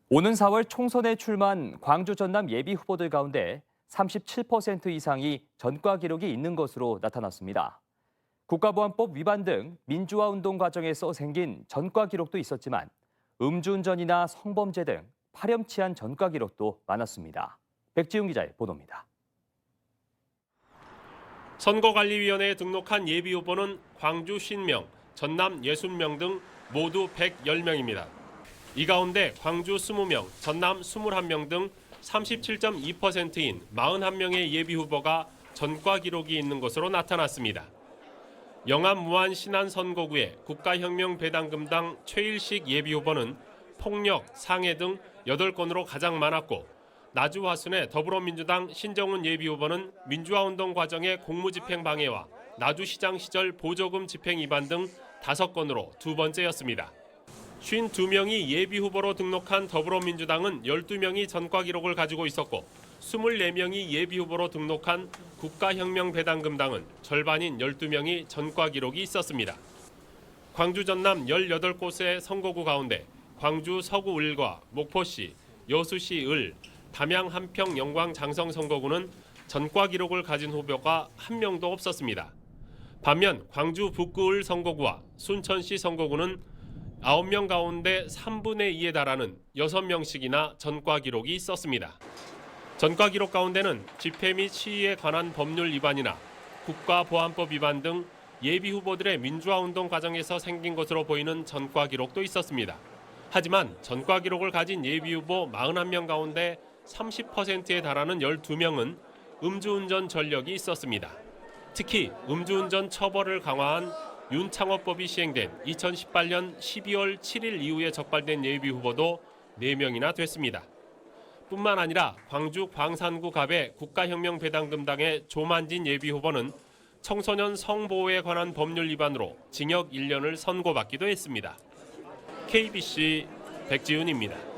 오는 4월 총선에 출마한 광주 전남 예비 후보들 가운데 37% 이상이 전과 기록이 있는 것으로 나타났습니다. 국가보안법 위반 등 민주화 운동 과정에서 생긴 전과 기록도 있었지만 음주운전이나 성범죄 등 파렴치한 전과 기록도 많았습니다. 백지훈 기자의 보도입니다. 선거관리위원회에 등록한 예비후보는 광주 50명, 전남 60명 등 모두 110명입니다. 이 가운데 광주 20명, 전남 21명 등 37.2%인 41명의 예비후보가 전과 기록이 있는 것으로 나타났습니다. 영암 무안 신안 선거구의 국가혁명배당금당 최일식 예비후보는 폭력, 상해 등 8건으로 가장 많았고 나주 화순의 더불어민주당 신정훈 예비후보는 민주화운동 과정의 공무집행 방해와 나주시장 시절 보조금 집행 위반 등 5건으로 두 번째였습니다. 52명이 예비후보로 등록한 더불어민주당은 12명이 전과 기록을 가지고 있었고 24명이 예비후보로 등록한 국가혁명배당금당은 절반인 12명이 전과 기록이 있었습니다. 광주 전남 18곳의 선거구 가운데 광주 서구 을과 목포시, 여수시 을, 담양 한평 영광 장성 선거구는 전과 기록을 가진 후보가 한 명도 없었습니다. 반면 광주 북구 을 선거구와 순천시 선거구는 9명 가운데 3분의 2에 달하는 6명씩이나 전과 기록이 있었습니다. 전과 기록 가운데는 집회 및 시위에 관한 법률 위반이나 국가보안법 위반 등 예비 후보들의 민주화운동 과정에서 생긴 것으로 보이는 전과 기록도 있었습니다. 하지만 전과 기록을 가진 예비 후보 41명 가운데 30%에 달하는 12명은 음주운전 전력이 있었습니다. 특히 음주운전 처벌을 강화한 윤창호법이 시행된 2018년 12월 7일 이후에 적발된 예비 후보도 4명이나 됐습니다. 뿐만 아니라 광주 광산구 갑의 국가혁명배당금당의 조만진 예비 후보는 청소년 성보호에 관한 법률 위반으로 징역 1년을 선고받기도 했습니다. KBC 백지훈입니다.